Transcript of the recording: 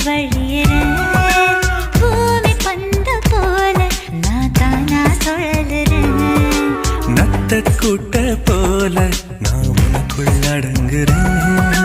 வழியிறேன் பூமி பந்த போல நான் தானா சொல்லுறேன் நத்த கூட்ட போல நான் உனக்குள் அடங்குறேன்